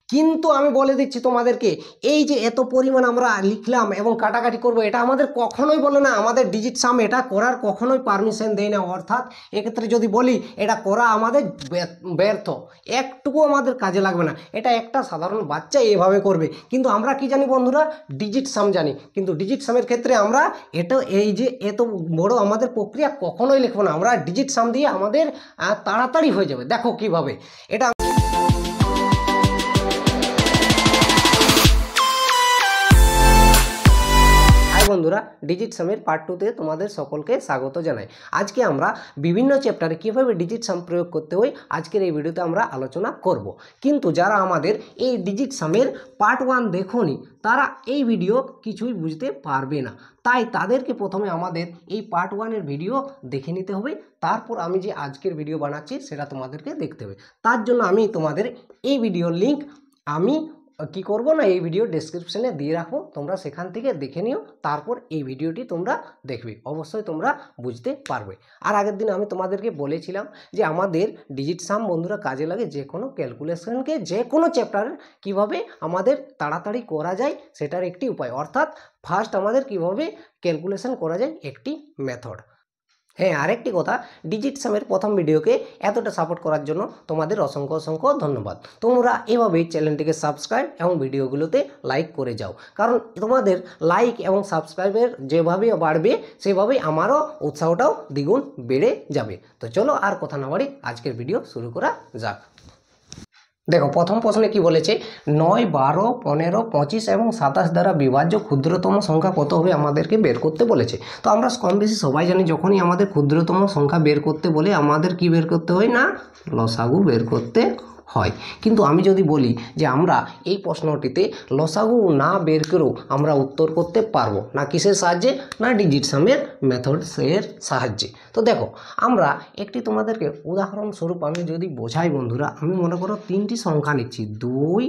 কিন্তু আমি বলে দিচ্ছি তোমাদেরকে, এই যে এত পরিমাণ আমরা লিখলাম এবং কাটাকাটি করব, এটা আমাদের কখনোই বলে না, আমাদের ডিজিট সাম এটা করার কখনোই পারমিশন দেয় না। অর্থাৎ এক্ষেত্রে যদি বলি এটা করা আমাদের ব্যর্থ, একটুকু আমাদের কাজে লাগবে না, এটা একটা সাধারণ বাচ্চা এভাবে করবে। কিন্তু আমরা কি জানি বন্ধুরা, ডিজিট সাম জানি, কিন্তু ডিজিট সামের ক্ষেত্রে আমরা এটা এই যে এত বড় আমাদের প্রক্রিয়া কখনোই লিখবো না, আমরা ডিজিট সাম দিয়ে আমাদের তাড়াতাড়ি হয়ে যাবে। দেখো কিভাবে এটা। বন্ধুরা, ডিজিট সামের পার্ট 2তে তোমাদের সকলকে স্বাগত জানাই। আজকে আমরা বিভিন্ন চ্যাপ্টারে কিভাবে ডিজিট সাম প্রয়োগ করতে হয় আজকের এই ভিডিওতে আমরা আলোচনা করব। কিন্তু যারা আমাদের এই ডিজিট সামের পার্ট 1 দেখোনি তারা এই ভিডিও কিছুই বুঝতে পারবে না, তাই তাদেরকে প্রথমে আমাদের এই পার্ট 1-এর ভিডিও দেখে নিতে হবে, তারপর আমি যে আজকের ভিডিও বানাচ্ছি সেটা তোমাদেরকে দেখতে হবে। তার জন্য আমি তোমাদের এই ভিডিওর লিঙ্ক আমি কি করব না, এই ভিডিও ডেসক্রিপশনে দিয়ে রাখবো, তোমরা সেখান থেকে দেখে নিও, তারপর এই ভিডিওটি তোমরা দেখবে, অবশ্যই তোমরা বুঝতে পারবে। আর আগের দিন আমি তোমাদেরকে বলেছিলাম যে আমাদের ডিজিট সাম বন্ধুরা কাজে লাগে যে কোনো ক্যালকুলেশনকে, যে কোনো চ্যাপ্টারের কিভাবে আমাদের তাড়াতাড়ি করা যায় সেটার একটি উপায়, অর্থাৎ ফার্স্ট আমাদের কিভাবে ক্যালকুলেশন করা যায় একটি মেথড। হ্যাঁ, আরেকটি কথা, ডিজিট সামের প্রথম ভিডিওকে এতটা সাপোর্ট করার জন্য তোমাদের অসংখ্য অসংখ্য ধন্যবাদ। তোমরা এভাবেই চ্যানেলটিকে সাবস্ক্রাইব এবং ভিডিওগুলোতে লাইক করে যাও, কারণ তোমাদের লাইক এবং সাবস্ক্রাইবের যেভাবে বাড়বে সেভাবেই আমারও উৎসাহটাও দ্বিগুণ বেড়ে যাবে। তো চলো আর কথা না বাড়ি আজকের ভিডিও শুরু করা যাক। দেখো প্রথম প্রশ্নে কি বলেছে, 9, 12, 15, 25 এবং 27 দ্বারা বিভাজ্য ক্ষুদ্রতম সংখ্যা কত হবে আমাদেরকে বের করতে বলেছে। তো আমরা কম বেশি সবাই জানি যখনই আমাদের ক্ষুদ্রতম সংখ্যা বের করতে বলে আমাদের কি বের করতে হয় না, লসাগু বের করতে হয়। কিন্তু আমি যদি বলি যে আমরা এই প্রশ্নটিতে লসাগু না বের করেও আমরা উত্তর করতে পারবো না, কিসের সাহায্যে না, ডিজিট সামের মেথডসের সাহায্যে। তো দেখো আমরা একটি তোমাদেরকে উদাহরণস্বরূপ আমি যদি বোঝাই বন্ধুরা, আমি মনে করো 3টি সংখ্যা নিচ্ছি 2,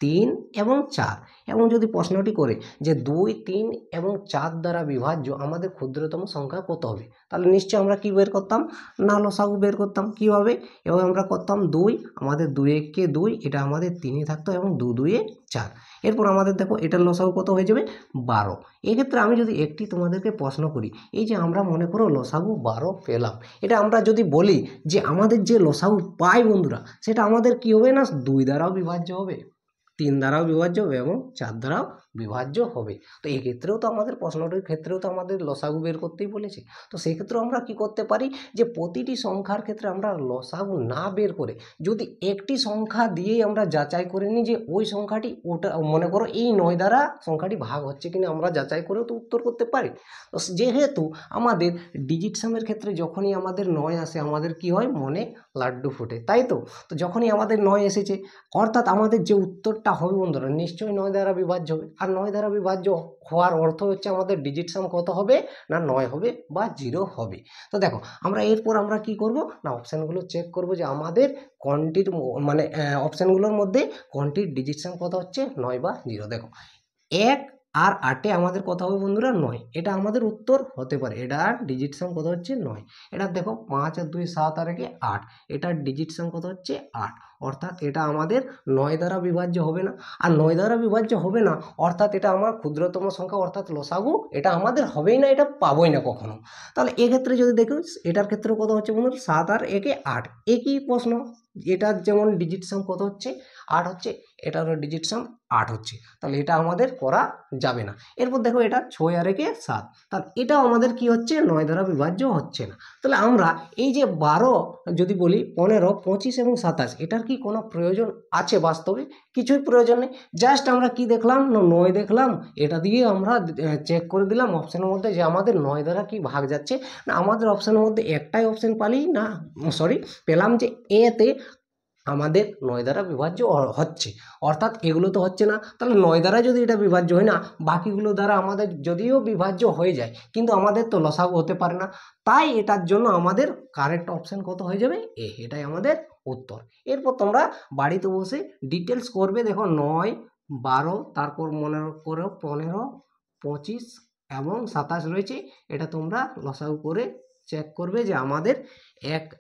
3 এবং 4, এবং যদি প্রশ্নটি করে যে 2, 3 এবং 4 দ্বারা বিভাজ্য আমাদের ক্ষুদ্রতম সংখ্যা কত হবে, তাহলে নিশ্চয়ই আমরা কি বের করতাম না, লসাগু বের করতাম। কীভাবে? এবং আমরা করতাম 2, আমাদের 2 একে 2, এটা আমাদের 3 থাকতো এবং 2 2 4। এরপর আমাদের দেখো এটার লসাগু কত হয়ে যাবে 12। এক্ষেত্রে আমি যদি একটি তোমাদেরকে প্রশ্ন করি, এই যে আমরা মনে করো লসাগু 12 পেলাম, এটা আমরা যদি বলি যে আমাদের যে লসাগু পাই বন্ধুরা সেটা আমাদের কি হবে না, 2 দ্বারাও বিভাজ্য হবে, 3 দ্বারাও বিভাজ্য হবে এবং 4 দ্বারাও বিভাজ্য হবে। তো এই ক্ষেত্রেও তো আমাদের প্রশ্নটির ক্ষেত্রেও তো আমাদের লসাগু বের করতেই বলেছে। তো সেক্ষেত্রেও আমরা কি করতে পারি যে প্রতিটি সংখ্যার ক্ষেত্রে আমরা লসাগু না বের করে যদি একটি সংখ্যা দিয়েই আমরা যাচাই করে নিই যে ওই সংখ্যাটি ওটা, মনে করো এই 9 দ্বারা সংখ্যাটি ভাগ হচ্ছে কিনা আমরা যাচাই করেও তো উত্তর করতে পারি। তো যেহেতু আমাদের ডিজিট সামের ক্ষেত্রে যখনই আমাদের 9 আসে আমাদের কি হয়, মনে লাড্ডু ফোটে, তাই তো। তো যখনই আমাদের 9 এসেছে অর্থাৎ আমাদের যে উত্তরটা হবে বন্ধুরা নিশ্চয়ই 9 দ্বারা বিভাজ্য হবে, আর 9 দ্বারা বিভাজ্য হওয়ার অর্থ হচ্ছে আমাদের ডিজিট সাম কত হবে না, 9 হবে বা 0 হবে। তো দেখো আমরা এরপর আমরা কি করব না, অপশানগুলো চেক করব যে আমাদের কোনটির মানে অপশানগুলোর মধ্যে কোনটির ডিজিট সাম কত হচ্ছে 9 বা 0। দেখো 1 আর 8-এ আমাদের কথা হবে বন্ধুরা 9, এটা আমাদের উত্তর হতে পারে, এটার ডিজিট সাম কত হচ্ছে 9। এটা দেখো 5 আর 2 7 আর 1 8, এটার ডিজিট সাম কত হচ্ছে 8, অর্থাৎ এটা আমাদের 9 দ্বারা বিভাজ্য হবে না। আর 9 দ্বারা বিভাজ্য হবে না অর্থাৎ এটা আমার ক্ষুদ্রতম সংখ্যা অর্থাৎ লসাগু এটা আমাদের হবেই না, এটা পাবোই না কখনো। তাহলে এক্ষেত্রে যদি দেখো এটার ক্ষেত্রে কত হচ্ছে বন্ধুরা 7 আর 1 8, একই প্রশ্ন, এটার যেমন ডিজিট সাম কত হচ্ছে 8 হচ্ছে, এটারও ডিজিট সাম 8 হচ্ছে, তাহলে এটা আমাদের করা যাবে না। এরপর দেখো এটা 6 আর 1 7, তাহলে এটাও আমাদের কি হচ্ছে 9 দ্বারা বিভাজ্য হচ্ছে না। তাহলে আমরা এই যে 12 যদি বলি 15 25 এবং 27, এটার কি কোনো প্রয়োজন আছে বাস্তবে? কিছুই প্রয়োজন নেই। জাস্ট আমরা কি দেখলাম না 9 দেখলাম, এটা দিয়ে আমরা চেক করে দিলাম অপশানের মধ্যে যে আমাদের 9 দ্বারা কি ভাগ যাচ্ছে না, আমাদের অপশানের মধ্যে একটাই অপশান পালি না, পেলাম যে এতে আমাদের 9 দ্বারা বিভাজ্য হচ্ছে, অর্থাৎ এগুলো তো হচ্ছে না। তাহলে 9 দ্বারা যদি এটা বিভাজ্য হয় না, বাকিগুলো দ্বারা আমাদের যদিও বিভাজ্য হয়ে যায় কিন্তু আমাদের তো লসাগু হতে পারে না, তাই এটার জন্য আমাদের কারেক্ট অপশান কত হয়ে যাবে এ, এটাই আমাদের উত্তর। এরপর তোমরা বাড়িতে বসে ডিটেলস করবে, দেখো 9 12 তারপর মনে করো 15 25 এবং 27 রয়েছে, এটা তোমরা লসাগু করে চেক করবে যে আমাদের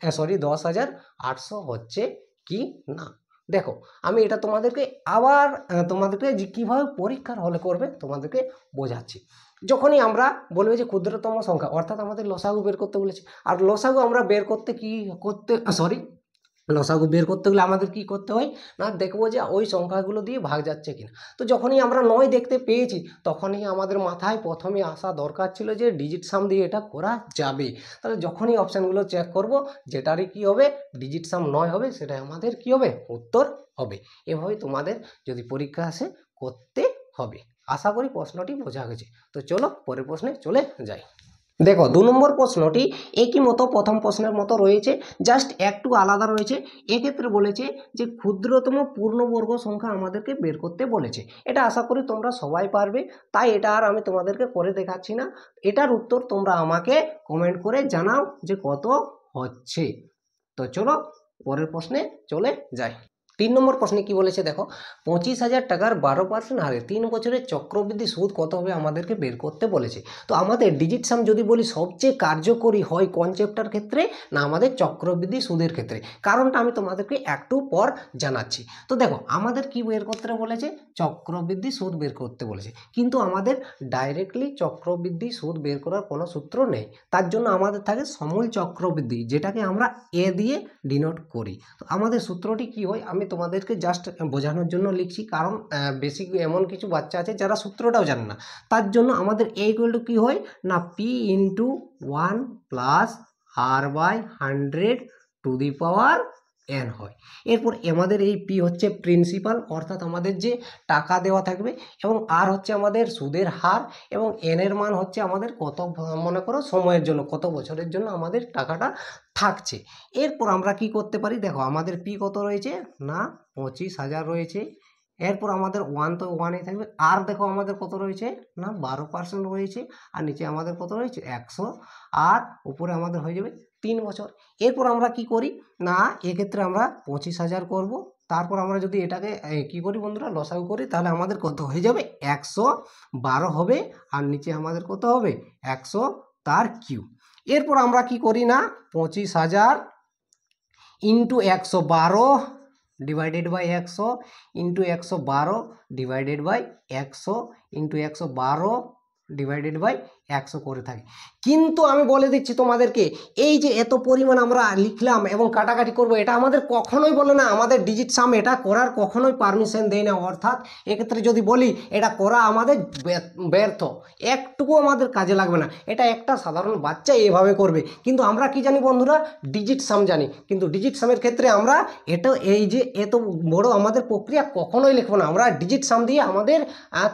10,800 হচ্ছে কি না। দেখো আমি এটা তোমাদেরকে আবার তোমাদেরকে যে কীভাবে পরীক্ষার হলে করবে তোমাদেরকে বোঝাচ্ছি। যখনই আমরা বলবে যে ক্ষুদ্রতম সংখ্যা অর্থাৎ আমাদের লসাগু বের করতে বলেছে, আর লসাগু আমরা বের করতে লসাগু বের করতে গেলে আমাদের কি করতে হয় না, দেখবো যে ওই সংখ্যাগুলো দিয়ে ভাগ যাচ্ছে কিনা। তো যখনই আমরা 9 দেখতে পেয়েছি তখনই আমাদের মাথায় প্রথমে আসা দরকার ছিল যে ডিজিট সাম দিয়ে এটা করা যাবে। তাহলে যখনই অপশানগুলো চেক করব যেটারই কি হবে ডিজিট সাম 9 হবে, সেটাই আমাদের কি হবে উত্তর হবে। এভাবে তোমাদের যদি পরীক্ষা আসে করতে হবে। আশা করি প্রশ্নটি বোঝা গেছে। তো চলো পরের প্রশ্নে চলে যাই। দেখো 2 নম্বর প্রশ্নটি একই মতো প্রথম প্রশ্নের মতো রয়েছে, জাস্ট একটু আলাদা রয়েছে। এক্ষেত্রে বলেছে যে ক্ষুদ্রতম পূর্ণবর্গ সংখ্যা আমাদেরকে বের করতে বলেছে। এটা আশা করি তোমরা সবাই পারবে, তাই এটা আর আমি তোমাদেরকে করে দেখাচ্ছি না। এটার উত্তর তোমরা আমাকে কমেন্ট করে জানাও যে কত হচ্ছে। তো চলো পরের প্রশ্নে চলে যাই। 3 নম্বর প্রশ্নে কি বলেছে দেখো, 25,000 টাকার 12% হারে 3 বছরের চক্রবৃদ্ধি সুদ কত হবে আমাদেরকে বের করতে বলেছে। তো আমাদের ডিজিট সাম যদি বলি সবচেয়ে কার্যকরী হয় কোন চ্যাপ্টার ক্ষেত্রে না আমাদের চক্রবৃদ্ধি সুদের ক্ষেত্রে। কারণটা আমি তোমাদেরকে একটু পর জানাচ্ছি। তো দেখো আমাদের কি বের করতে বলেছে, চক্রবৃদ্ধি সুদ বের করতে বলেছে, কিন্তু আমাদের ডাইরেক্টলি চক্রবৃদ্ধি সুদ বের করার কোনো সূত্র নেই। তার জন্য আমাদের থাকে সমূল চক্রবৃদ্ধি, যেটাকে আমরা এ দিয়ে ডিনোট করি। তো আমাদের সূত্রটি কি হয় আমি তোমাদেরকে জাস্ট বোঝানোর জন্য লিখছি, কারণ বেসিক এমন কিছু বাচ্চা আছে যারা সূত্রটাও জানে না। তার জন্য আমাদের এ ইকুয়াল টু কী হয় না P into 1 plus r by 100 to the power n হয়। এরপর আমাদের এই পি হচ্ছে প্রিন্সিপাল অর্থাৎ আমাদের যে টাকা দেওয়া থাকবে, এবং আর হচ্ছে আমাদের সুদের হার, এবং এন এর মান হচ্ছে আমাদের কত মনে করো সময়ের জন্য কত বছরের জন্য আমাদের টাকাটা থাকছে। এরপর আমরা কি করতে পারি দেখো আমাদের পি কত রয়েছে না 25,000 রয়েছে। এরপর আমাদের ওয়ান তো ওয়ানই থাকবে, আর দেখো আমাদের কত রয়েছে না 12% রয়েছে, আর নিচে আমাদের কত রয়েছে 100, আর উপরে আমাদের হয়ে যাবে 3 বছর। এরপর আমরা কি করি না এক্ষেত্রে আমরা 25,000 করব। তারপর আমরা যদি এটাকে কি করি বন্ধুরা লসাগু করি, তাহলে আমাদের কত হয়ে যাবে 112 হবে, আর নিচে আমাদের কত হবে 100 তার কিউ। এরপর আমরা কি করি না 25,000 into 112 divided by 100 into 112 divided by 100 into 112 divided by 100 করে থাকে। কিন্তু আমি বলে দিচ্ছি তোমাদেরকে এই যে এত পরিমাণ আমরা লিখলাম এবং কাটাকাটি করব, এটা আমাদের কখনোই বলে না, আমাদের ডিজিট সাম এটা করার কখনোই পারমিশন দেয় না। অর্থাৎ এক্ষেত্রে যদি বলি এটা করা আমাদের ব্যর্থ, একটুকু আমাদের কাজে লাগবে না, এটা একটা সাধারণ বাচ্চা এভাবে করবে। কিন্তু আমরা কি জানি বন্ধুরা ডিজিট সাম জানি, কিন্তু ডিজিট সামের ক্ষেত্রে আমরা এটা এই যে এত বড় আমাদের প্রক্রিয়া কখনোই লিখবো না, আমরা ডিজিট সাম দিয়ে আমাদের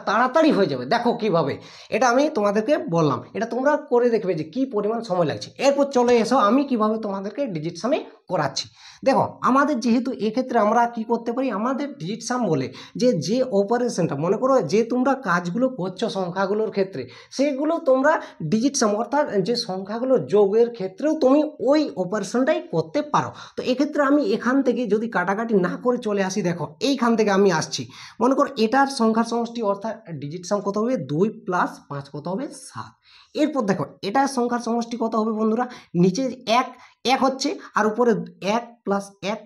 তাড়াতাড়ি হয়ে যাবে। দেখো কিভাবে এটা আমি তোমাদেরকে বললাম, এটা তোমরা করে দেখবে যে কি পরিমাণ সময় লাগছে। এরপর চলে এসো আমি কিভাবে তোমাদেরকে ডিজিট সামে করাচ্ছি। দেখো আমাদের যেহেতু এক্ষেত্রে আমরা কি করতে পারি, আমাদের ডিজিট সাম বলে যে অপারেশনটা মনে করো যে তোমরা কাজগুলো করছো সংখ্যাগুলোর ক্ষেত্রে, সেগুলো তোমরা ডিজিট সাম অর্থাৎ যে সংখ্যাগুলোর যোগের ক্ষেত্রেও তুমি ওই অপারেশনটাই করতে পারো। তো এক্ষেত্রে আমি এখান থেকে যদি কাটাকাটি না করে চলে আসি, দেখো এইখান থেকে আমি আসছি, মনে করো এটার সংখ্যার সমষ্টি অর্থাৎ ডিজিট সাম কত হবে 2 প্লাস 5 কত হবে 7। এরপর দেখো এটার সংখ্যার সমষ্টি কত হবে বন্ধুরা, নিচে 1 হচ্ছে, আর উপরে 1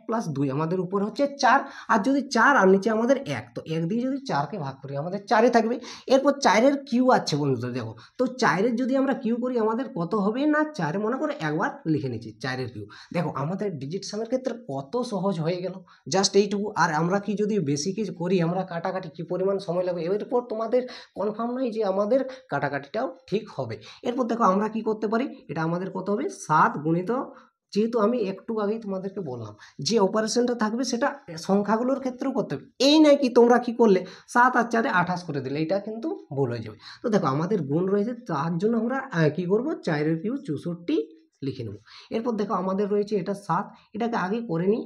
প্লাস 2 আমাদের উপরে হচ্ছে 4, আর যদি 4 আর নিচে আমাদের 1, তো 1 দিয়ে যদি 4কে ভাগ করি আমাদের 4ই থাকবে। এরপর 4-এর কিউ আছে বন্ধুরা, দেখো তো 4-এর যদি আমরা কিউ করি আমাদের কত হবে না 4 মনে করে একবার লিখে নিচ্ছি 4-এর কিউ। দেখো আমাদের ডিজিট সামের ক্ষেত্রে কত সহজ হয়ে গেল, জাস্ট এইটুকু। আর আমরা কি যদি বেশি কিছু করি আমরা কাটাকাটি কি পরিমাণ সময় লাগবে, এরপর তোমাদের কনফার্ম নয় যে আমাদের কাটাকাটিটাও ঠিক হবে। এরপর দেখো আমরা কি করতে পারি, এটা আমাদের কত হবে 7 গুণিত, যেহেতু আমি একটু আগেই তোমাদেরকে বললাম যে অপারেশনটা থাকবে সেটা সংখ্যাগুলোর ক্ষেত্রেও করতে হবে, এই নয় কি তোমরা কি করলে 7 আর 4-এ 28 করে দিলে, এটা কিন্তু ভুল হয়ে যাবে। তো দেখো আমাদের গুণ রয়েছে, তার জন্য আমরা কি করব 4-এর কিউ 64 লিখে নেব। এরপর দেখো আমাদের রয়েছে এটা 7, এটাকে আগে করে নিই।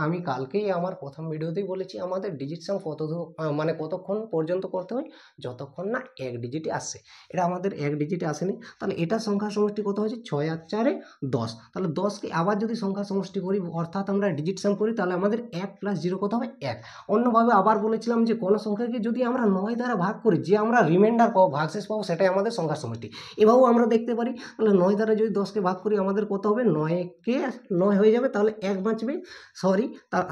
আমি কালকেই আমার প্রথম ভিডিওতেই বলেছি আমাদের ডিজিট সাম মানে কতক্ষণ পর্যন্ত করতে হয়, যতক্ষণ না 1 ডিজিটে আসছে। এটা আমাদের 1 ডিজিটে আসেনি, তাহলে এটার সংখ্যার সমষ্টি কত হয়েছে 6 আর 4-এ 10। তাহলে 10কে আবার যদি সংখ্যার সমষ্টি করি অর্থাৎ আমরা ডিজিট সাম করি, তাহলে আমাদের 1 প্লাস 0 কত হবে 1। অন্যভাবে আবার বলেছিলাম যে কোনো সংখ্যাকে যদি আমরা 9 দ্বারা ভাগ করি, যে আমরা রিমাইন্ডার পাবো ভাগশেষ পাবো, সেটাই আমাদের সংখ্যার সমষ্টি। এভাবেও আমরা দেখতে পারি, তাহলে 9 দ্বারা যদি 10কে ভাগ করি করি আমাদের কত হবে, 9 কে 9 হয়ে যাবে, তাহলে 1 বাঁচবে,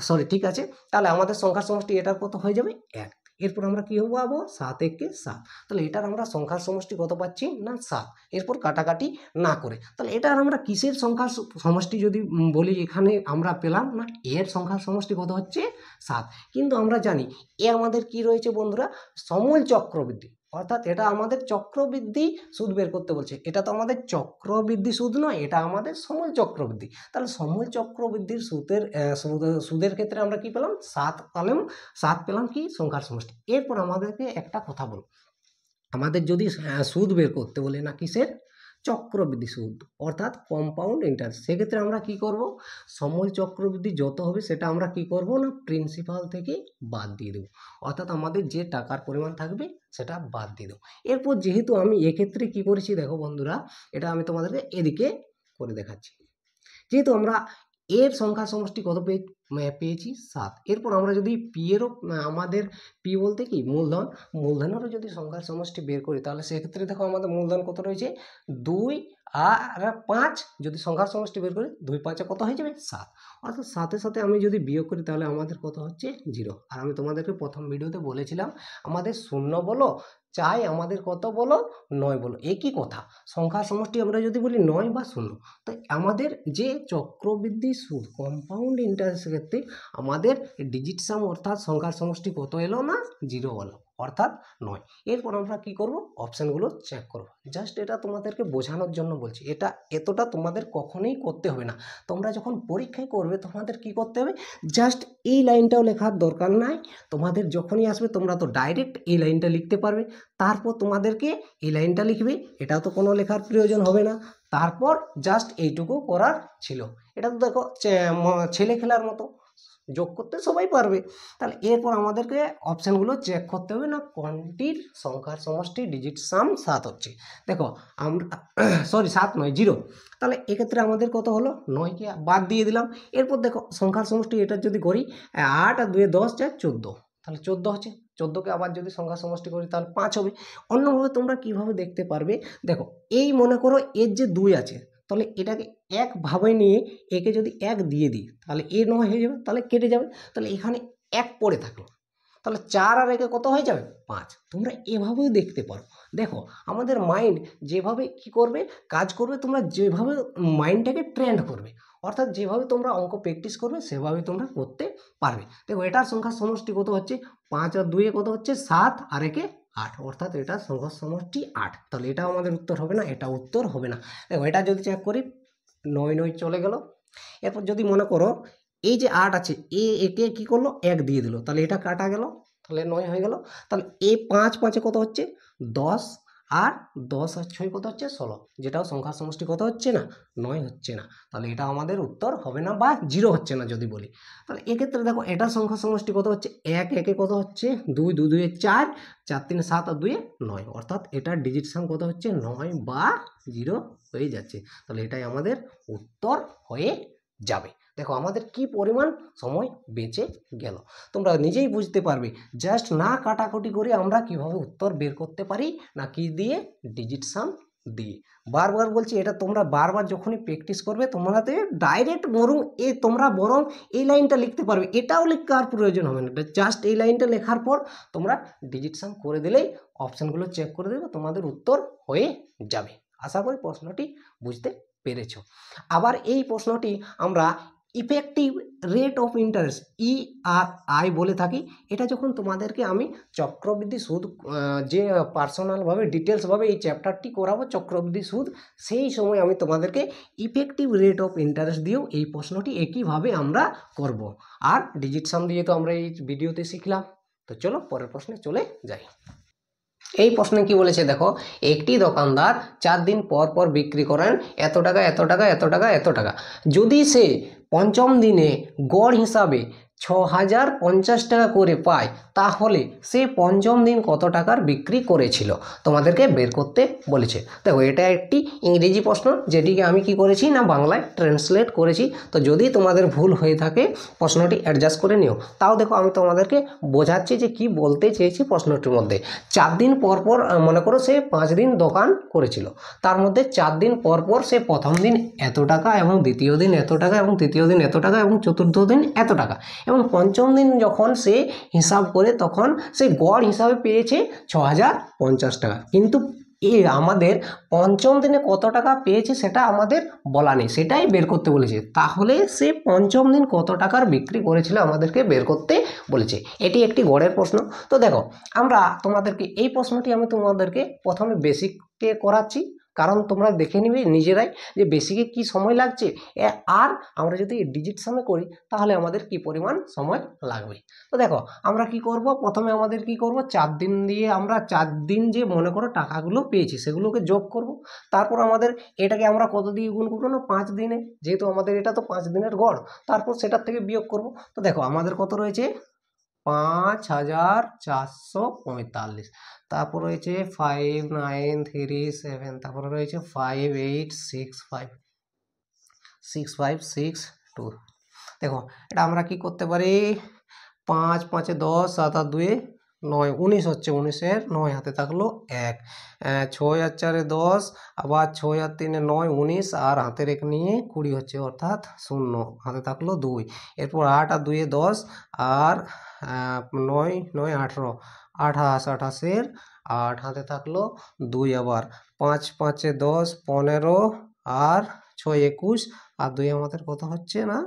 সরি ঠিক আছে, তাহলে আমাদের সংখ্যার সমষ্টি এটার কত হয়ে যাবে 1। এরপর আমরা কী পাবো, 7 একে 7, তাহলে এটার আমরা সংখ্যার সমষ্টি কত পাচ্ছি না 7। এরপর কাটাকাটি না করে তাহলে এটার আমরা কিসের সংখ্যার সমষ্টি যদি বলি এখানে আমরা পেলাম না এর সংখ্যার সমষ্টি কত হচ্ছে 7। কিন্তু আমরা জানি এ আমাদের কি রয়েছে বন্ধুরা, সমল চক্রবৃদ্ধি, অর্থাৎ এটা আমাদের চক্রবৃদ্ধি সুদ বের করতে বলছে। এটা তো আমাদের চক্রবৃদ্ধি সুদ নয়, এটা আমাদের সমল চক্রবৃদ্ধি। তাহলে সমল চক্রবৃদ্ধির সুদের ক্ষেত্রে আমরা কি পেলাম, 7 পেলাম কি সংখ্যার সমষ্টি। এরপর আমাদেরকে একটা কথা বল, আমাদের যদি সুদ বের করতে বলে না কিসের, চক্রবৃদ্ধি সুদ অর্থাৎ কম্পাউন্ড ইন্টারেস্ট, সেক্ষেত্রে আমরা কি করব, সমল চক্রবৃদ্ধি যত হবে সেটা আমরা কি করব না প্রিন্সিপাল থেকে বাদ দিয়ে দেবো, অর্থাৎ আমাদের যে টাকার পরিমাণ থাকবে সেটা বাদ দিয়ে দেবো। এরপর যেহেতু আমি এক্ষেত্রে কি করেছি দেখো বন্ধুরা, এটা আমি তোমাদেরকে এদিকে করে দেখাচ্ছি। যেহেতু আমরা এর সংখ্যা সমষ্টি কত পেয়েছি 7, এরপর আমরা যদি পি এরও আমাদের পি বলতে কি মূলধনেরও যদি সংখ্যার সমষ্টি বের করি তাহলে সেক্ষেত্রে দেখো আমাদের মূলধন কত রয়েছে 2 আর 5, যদি সংখ্যার সমষ্টি বের করি 2 5 কত হয়ে যাবে 7, অর্থাৎ 7-এর সাথে আমি যদি বিয়োগ করি তাহলে আমাদের কত হচ্ছে 0। আর আমি তোমাদেরকে প্রথম ভিডিওতে বলেছিলাম আমাদের 0 বলো চাই আমাদের কত বলো 9 বলো, একই কথা। সংখ্যার সমষ্টি আমরা যদি বলি 9 বা 0, তো আমাদের যে চক্রবৃদ্ধি সুদ কম্পাউন্ড ইন্টারেস্টের ক্ষেত্রে আমাদের ডিজিট সাম অর্থাৎ সংখ্যার সমষ্টি কত এলো না 0 হলো, অর্থাৎ 9। এরপর আমরা কি করব, অপশানগুলো চেক করব। জাস্ট এটা তোমাদেরকে বোঝানোর জন্য বলছি, এটা এতটা তোমাদের কখনোই করতে হবে না। তোমরা যখন পরীক্ষায় করবে তোমাদের কি করতে হবে, জাস্ট এই লাইনটাও লেখার দরকার নাই, তোমাদের যখনই আসবে তোমরা তো ডাইরেক্ট এই লাইনটা লিখতে পারবে, তারপর তোমাদেরকে এই লাইনটা লিখবে, এটাও তো কোনো লেখার প্রয়োজন হবে না। তারপর জাস্ট এইটুকু করার ছিল। এটা তো দেখো ছেলে খেলার মতো, যোগ করতে সবাই পারবে। তাহলে এরপর আমাদেরকে অপশানগুলো চেক করতে হবে না কোনটির সংখ্যার সমষ্টি ডিজিট সাম 7 হচ্ছে। দেখো আমরা 7 নয় 0, তাহলে এক্ষেত্রে আমাদের কত হলো 9কে বাদ দিয়ে দিলাম। এরপর দেখো সংখ্যার সমষ্টি এটা যদি করি 8 আর 2 10 যায় 14, তাহলে 14 হচ্ছে। 14কে আবার যদি সংখ্যার সমষ্টি করি তাহলে 5 হবে। অন্যভাবে তোমরা কিভাবে দেখতে পারবে, দেখো এই মনে করো এর যে 2 আছে, তাহলে এটাকে একভাবে নিয়ে একে যদি 1 দিয়ে দিই তাহলে এ 9 হয়ে যাবে, তাহলে কেটে যাবে, তাহলে এখানে 1 পড়ে থাকলো, তাহলে 4 আর একে কত হয়ে যাবে 5। তোমরা এভাবেও দেখতে পারো। দেখো আমাদের মাইন্ড যেভাবে কি করবে কাজ করবে, তোমরা যেভাবে মাইন্ডটাকে ট্রেন্ড করবে, অর্থাৎ যেভাবে তোমরা অঙ্ক প্র্যাকটিস করবে সেভাবে তোমরা করতে পারবে। দেখো এটার সংখ্যার সমষ্টি কত হচ্ছে 5 আর 2 কত হচ্ছে 7 আর একে 8, অর্থাৎ এটা সংখ্যার সমষ্টি 8। তাহলে এটাও আমাদের উত্তর হবে না, এটা উত্তর হবে না। দেখো এটা যদি চেক করি 9 9 চলে গেল। এরপর যদি মনে করো এই যে 8 আছে একে কি করলো 1 দিয়ে দিল, তাহলে এটা কাটা গেল, তাহলে 9 হয়ে গেল। তাহলে এই 5 5 কত হচ্ছে 10, আর 10 আর 6 কত হচ্ছে 16, যেটাও সংখ্যার সমষ্টি কত হচ্ছে না 9 হচ্ছে না। তাহলে এটা আমাদের উত্তর হবে না বা 0 হচ্ছে না যদি বলি। তাহলে এক্ষেত্রে দেখো এটার সংখ্যার সমষ্টি কত হচ্ছে 1 একে কত হচ্ছে 2 2 2 4 4 3 7 আর 2 9, অর্থাৎ এটার ডিজিট সাম কত হচ্ছে 9 বা 0 হয়ে যাচ্ছে। তাহলে এটাই আমাদের উত্তর হয়ে যাবে। দেখো আমাদের কি পরিমাণ সময় বেঁচে গেল, তোমরা নিজেই বুঝতে পারবে। জাস্ট না কাটাকুটি করে আমরা কিভাবে উত্তর বের করতে পারি, না কি দিয়ে ডিজিট সাম দিয়ে। বারবার বলছি এটা তোমরা বারবার যখনই প্র্যাকটিস করবে তোমাদের ডাইরেক্ট তোমরা বরং এই লাইনটা লিখতে পারবে, এটাও লেখার প্রয়োজন হবে না। জাস্ট এই লাইনটা লেখার পর তোমরা ডিজিট সাম করে দিলেই অপশানগুলো চেক করে দেবে, তোমাদের উত্তর হয়ে যাবে। আশা করি প্রশ্নটি বুঝতে পেরেছ। আবার এই প্রশ্নটি আমরা effective rate of interest ERI বলে থাকি। এটা যখন তোমাদেরকে আমি চক্রবৃদ্ধি সুদ যে পার্সোনালভাবে ডিটেলসভাবে এই চ্যাপ্টারটি করাবো চক্রবৃদ্ধি সুদ, সেই সময় আমি তোমাদেরকে ইফেক্টিভ রেট অফ ইন্টারেস্ট দিয়েও এই প্রশ্নটি একইভাবে আমরা করব। আর ডিজিট সাম দিয়ে তো আমরা এই ভিডিওতে শিখলাম। তো চলো পরের প্রশ্নে চলে যাই। এই প্রশ্নে কি বলেছে দেখো, একটি দোকানদার 4 দিন পর পর বিক্রি করেন এত টাকা এত টাকা এত টাকা এত টাকা, যদি সে পঞ্চম দিনে গড় হিসাবে 6050 টাকা করে পায়, তাহলে সে পঞ্চম দিন কত টাকার বিক্রি করেছিল তোমাদেরকে বের করতে বলেছে। দেখো এটা একটি ইংরেজি প্রশ্ন, যেটিকে আমি কি করেছি না বাংলায় ট্রান্সলেট করেছি। তো যদি তোমাদের ভুল হয়ে থাকে প্রশ্নটি অ্যাডজাস্ট করে নিও। তাও দেখো আমি তোমাদেরকে বোঝাচ্ছি যে কি বলতে চেয়েছি প্রশ্নটির মধ্যে। 4 দিন পর পর মনে করো সে 5 দিন দোকান করেছিল, তার মধ্যে 4 দিন পর পর সে প্রথম দিন এত টাকা এবং দ্বিতীয় দিন এত টাকা এবং তৃতীয় দিন এত টাকা এবং চতুর্থ দিন এত টাকা এবং পঞ্চম দিন যখন সে হিসাব করে তখন সে গড় হিসাবে পেয়েছে 6050 টাকা। কিন্তু আমাদের পঞ্চম দিনে কত টাকা পেয়েছে সেটা আমাদের বলা নেই, সেটাই বের করতে বলেছে। তাহলে সে পঞ্চম দিন কত টাকার বিক্রি করেছিল আমাদেরকে বের করতে বলেছে। এটি একটি গড়ের প্রশ্ন। তো দেখো আমরা তোমাদেরকে এই প্রশ্নটি আমি তোমাদেরকে প্রথমে বেসিকে করাচ্ছি, কারণ তোমরা দেখে নিবে নিজেরাই যে বেসিকে কি সময় লাগছে, আর আমরা যদি ডিজিট সামে করি তাহলে আমাদের কি পরিমাণ সময় লাগবে। তো দেখো আমরা কি করব, প্রথমে আমাদের কি করব, 4 দিন দিয়ে আমরা 4 দিন যে মনে করো টাকাগুলো পেয়েছি সেগুলোকে যোগ করব। তারপর আমাদের এটাকে আমরা কত দিয়ে গুণ করবো না 5 দিনে, যেহেতু আমাদের এটা তো 5 দিনের গড়, তারপর সেটার থেকে বিয়োগ করব। তো দেখো আমাদের কত রয়েছে 5445, তারপর রয়েছে 5937, তারপরে রয়েছে 58656562। দেখো এটা আমরা কি করতে পারি, 5 5 10, 7 আর 2 9, 19 হচ্ছে, 19-এর 9 হাতে থাকলো 1, 6 আর 4 10, আবার 6 আর 3 9, 19 আর হাতের 1 নিয়ে 20 হচ্ছে, অর্থাৎ 0 হাতে থাকলো 2। এরপর 8 আর 2 10 আর 9 9 18, 28, 28-এর 8 হাতে থাকলো 2, আবার 5 5 10 15 আর 6 21 আর 2 আমাদের কত হচ্ছে না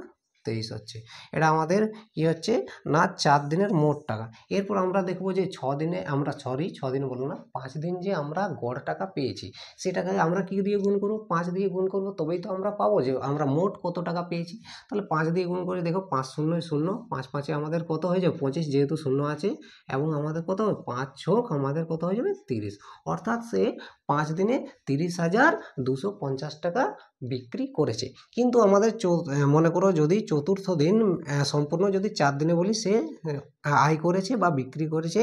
23 হচ্ছে। এটা আমাদের কি হচ্ছে না 4 দিনের মোট টাকা। এরপর আমরা দেখবো যে 6 দিনে আমরা 6 দিন বলবো না, 5 দিন যে আমরা গড় টাকা পেয়েছি সেটাকে আমরা কি দিয়ে গুণ করবো, 5 দিয়ে গুণ করবো, তবেই তো আমরা পাবো যে আমরা মোট কত টাকা পেয়েছি। তাহলে 5 দিয়ে গুণ করে দেখো 5 0 0, 5 5-এ আমাদের কত হয়ে যাবে 25, যেহেতু 0 আছে, এবং আমাদের কত হবে 5 6 আমাদের কত হয়ে যাবে 30, অর্থাৎ সে 5 দিনে 30,250 টাকা বিক্রি করেছে। কিন্তু আমাদের মনে করো যদি চতুর্থ দিন সম্পূর্ণ যদি 4 দিনে বলি, সে আয় করেছে বা বিক্রি করেছে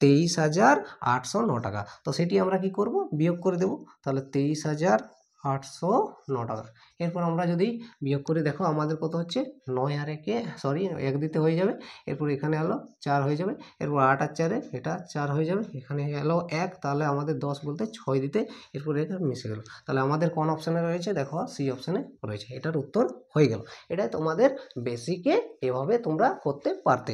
23,809 টাকা। তো সেটি আমরা কি করব, বিয়োগ করে দেব। তাহলে 23,809 টাকা। এরপর আমরা যদি বিয়োগ করে দেখো আমাদের কত হচ্ছে 9 আর 1 1 দিতে হয়ে যাবে, এরপর এখানে হলো 4 হয়ে যাবে, এরপর 8 আর 4 এটা 4 হয়ে যাবে, এখানে হলো 1, তাহলে আমাদের 10 বলতে 6 দিতে, এরপর এটা মিশে গেল। তাহলে আমাদের কোন অপশানে রয়েছে, দেখো সি অপশানে রয়েছে। এটার উত্তর হয়ে গেল। এটাই তোমাদের বেসিকে এভাবে তোমরা করতে পারতে।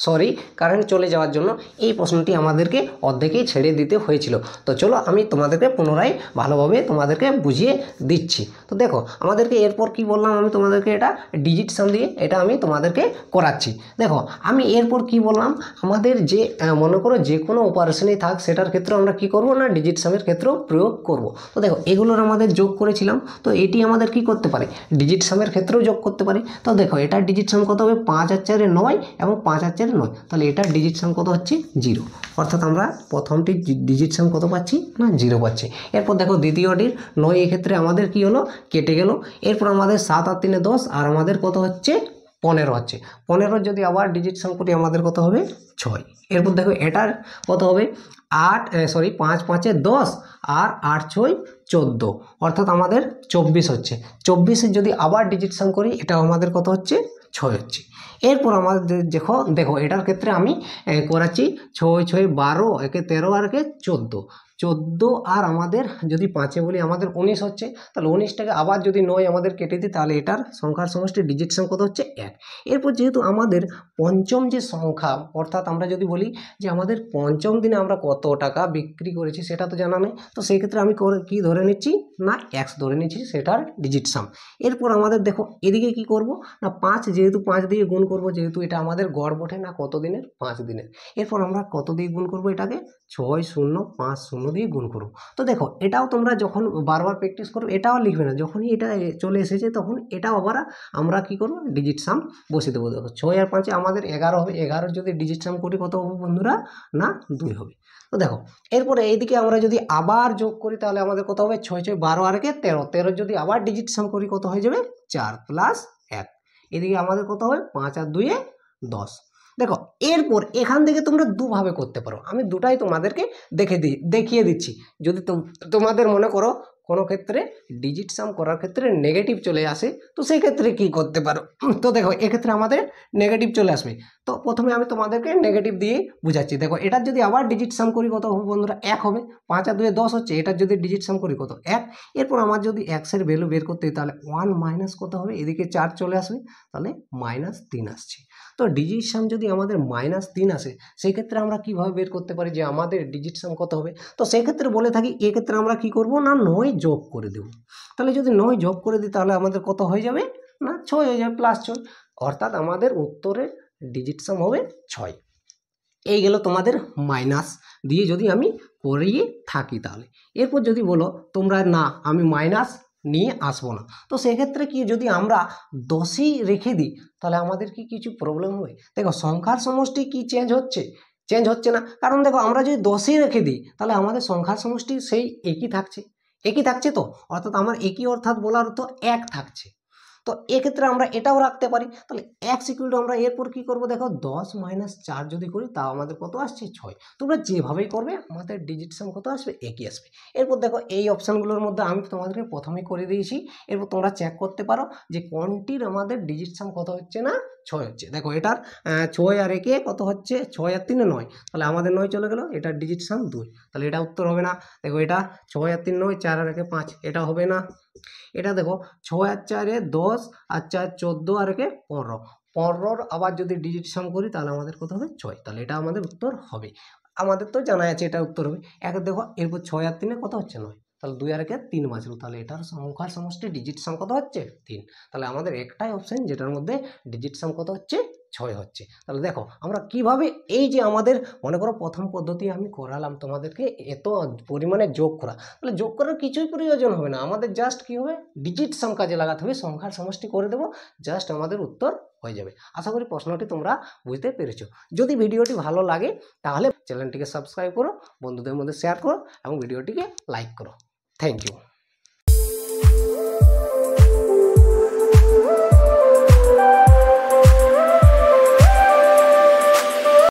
সরি কারেন্ট চলে যাওয়ার জন্য এই প্রশ্নটি আমাদেরকে অর্ধেকেই ছেড়ে দিতে হয়েছিল। তো চলো আমি তোমাদেরকে পুনরায় ভালোভাবে তোমাদেরকে বুঝিয়ে দিচ্ছি। তো দেখো আমাদেরকে এরপর কি বললাম, আমি তোমাদেরকে এটা ডিজিট সাম দিয়ে এটা আমি তোমাদেরকে করাচ্ছি। দেখো আমি এরপর কি বললাম, আমাদের যে মনে করো যে কোনো অপারেশনই থাক সেটার ক্ষেত্রে আমরা কি করব না ডিজিট সামের ক্ষেত্রেও প্রয়োগ করব। তো দেখো এগুলোর আমাদের যোগ করেছিলাম, তো এটি আমাদের কি করতে পারে ডিজিট সামের ক্ষেত্রেও যোগ করতে পারে। তো দেখো এটার ডিজিট সাম কত হবে 5 আর 4 9 এবং 5 আর 4 9, তাহলে এটার ডিজিট সাম কত হচ্ছে 0, অর্থাৎ আমরা প্রথমটি ডিজিট সাম কত পাচ্ছি না 0 পাচ্ছি। এরপর দেখো দ্বিতীয়টির 9 এক্ষেত্রে আমাদের কি হলো কেটে গেল। এরপর আমাদের 7 আর 3 10 আর আমাদের কত হচ্ছে 15 হচ্ছে। 15 যদি আবার ডিজিট সাম করি আমাদের কত হবে 6। এরপর দেখো এটার কত হবে 5 5 10 আর 8 6 14, অর্থাৎ আমাদের 24 হচ্ছে। 24 যদি আবার ডিজিট সাম করি এটা আমাদের কত হচ্ছে 6 হচ্ছে। এরপর আমাদের দেখো এটার ক্ষেত্রে আমি করাচ্ছি 6 6 12, একে 13 আর একে 14 আর আমাদের যদি 5-এ বলি আমাদের 19 হচ্ছে। তাহলে 19টাকে আবার যদি 9 আমাদের কেটে দিই তাহলে এটার সংখ্যার সমষ্টি ডিজিট সাম কত হচ্ছে 1। এরপর যেহেতু আমাদের পঞ্চম যে সংখ্যা, অর্থাৎ আমরা যদি বলি যে আমাদের পঞ্চম দিনে আমরা কত টাকা বিক্রি করেছি সেটা তো জানা নেই, তো সেই ক্ষেত্রে আমি কি ধরে নিচ্ছি না x ধরে নিচ্ছি সেটার ডিজিট সাম। এরপর আমাদের দেখো এদিকে কি করব না 5, যেহেতু 5 দিয়ে গুণ করব, যেহেতু এটা আমাদের গড় বটে না কত দিনের 5 দিনের। এরপর আমরা কত দিয়ে গুণ করব এটাকে 6 0 5 0 দিয়ে গুণ করব। তো দেখো এটাও তোমরা যখন বারবার প্র্যাকটিস করবে এটাও লিখবে না, যখনই এটা চলে এসেছে তখন এটাও আবার আমরা কি করব ডিজিট সাম বসিয়ে দেবো। দেখো 6 আর 5-এ আমাদের 11 হবে, 11 যদি ডিজিট সাম করি কত হবে বন্ধুরা না 2 হবে। তো দেখো এরপরে এইদিকে আমরা যদি আবার যোগ করি তাহলে আমাদের কত হবে 6 6 12 আর 13, 13 যদি আবার ডিজিট সাম করি কত হয়ে যাবে 4 + 1। এদিকে আমাদের কত হবে 5 আর 2 10। দেখো এরপর এখান থেকে তোমরা দুভাবে করতে পারো, আমি দুটাই তোমাদেরকে দেখিয়ে দিচ্ছি। যদি তোমাদের মনে করো কোনো ক্ষেত্রে ডিজিট সাম করার ক্ষেত্রে নেগেটিভ চলে আসে, তো সেই ক্ষেত্রে কি করতে পারো। তো দেখো এক্ষেত্রে আমাদের নেগেটিভ চলে আসবে, তো প্রথমে আমি তোমাদেরকে নেগেটিভ দিয়ে বুঝাচ্ছি। দেখো এটার যদি আবার ডিজিট সাম করি কত হবে বন্ধুরা, 1 হবে। 5 আর 2 10 হচ্ছে, এটার যদি ডিজিট সাম করি কত 1। এরপর আমার যদি এক্সের ভ্যালু বের করতে হয় তাহলে 1 মাইনাস কত হবে, এদিকে 4 চলে আসবে, তাহলে -3 আসছে। তো ডিজিট সাম যদি আমাদের -3 আসে, সেই ক্ষেত্রে আমরা কিভাবে বের করতে পারি যে আমাদের ডিজিট সাম কত হবে। তো সেই ক্ষেত্রে বলে থাকি এক্ষেত্রে আমরা কি করব না 9 যোগ করে দেব। তাহলে যদি 9 যোগ করে দিই তাহলে আমাদের কত হয়ে যাবে না 6 হয়ে যাবে, +6, অর্থাৎ আমাদের উত্তরের ডিজিট সাম হবে 6। এই গেল তোমাদের মাইনাস দিয়ে যদি আমি করিয়ে থাকি তাহলে। এরপর যদি বলো তোমরা না আমি মাইনাস নিয়ে আসবো না, তো সেক্ষেত্রে কি যদি আমরা 10ই রেখে দিই তাহলে আমাদের কি কিছু প্রবলেম হবে। দেখো সংখ্যার সমষ্টি কি চেঞ্জ হচ্ছে, চেঞ্জ হচ্ছে না, কারণ দেখো আমরা যদি 10ই রেখে দিই তাহলে আমাদের সংখ্যার সমষ্টি সেই একই থাকছে, একই থাকছে। তো অর্থাৎ আমার একই অর্থাৎ বলার তো 1 থাকছে। তো এক্ষেত্রে আমরা এটাও রাখতে পারি, তাহলে x ইকুয়াল টু আমরা এরপর কি করব, দেখো 10 - 4 যদি করি তাও আমাদের কত আসছে 6। তোমরা যেভাবেই করবে আমাদের ডিজিট সাম কত আসবে, একই আসবে। এরপর দেখো এই অপশানগুলোর মধ্যে আমি তোমাদেরকে প্রথমেই করে দিয়েছি, এরপর তোমরা চেক করতে পারো যে কোনটির আমাদের ডিজিট সাম কত হচ্ছে না 6 হচ্ছে। দেখো এটার 6 আর 1 কত হচ্ছে, 6 আর 3 9, তাহলে আমাদের 9 চলে গেল, এটার ডিজিট সাম 2, তাহলে এটা উত্তর হবে না। দেখো এটা 6 আর 3 9, 4 আর 1 5, এটা হবে না। এটা দেখো 6 আর 4 10 আর 4 14 আর 1 15, 15 আবার যদি ডিজিট সাম করি তাহলে আমাদের কত হবে 6, তাহলে এটা আমাদের উত্তর হবে। আমাদের তো জানা আছে এটা উত্তর হবে। এক দেখো এরপর 6 আর 3 কত হচ্ছে 9, তাহলে 2 আর 1 3 বাঁচলো, তাহলে এটার সংখ্যার সমষ্টি ডিজিট সাম কত হচ্ছে 3। তাহলে আমাদের একটাই অপশন যেটার মধ্যে ডিজিট সাম কত হচ্ছে 6 হচ্ছে। তাহলে দেখো আমরা কিভাবে এই যে আমাদের মনে করো প্রথম পদ্ধতি আমি করালাম তোমাদেরকে এত পরিমাণে যোগ করা, তাহলে যোগ করার কিছুই প্রয়োজন হবে না, আমাদের জাস্ট কি হবে ডিজিট সাম কাজে লাগাতে হবে, সংখ্যার সমষ্টি করে দেবো, জাস্ট আমাদের উত্তর হয়ে যাবে। আশা করি প্রশ্নটি তোমরা বুঝতে পেরেছো। যদি ভিডিওটি ভালো লাগে তাহলে চ্যানেলটিকে সাবস্ক্রাইব করো, বন্ধুদের মধ্যে শেয়ার করো এবং ভিডিওটিকে লাইক করো। Thank you.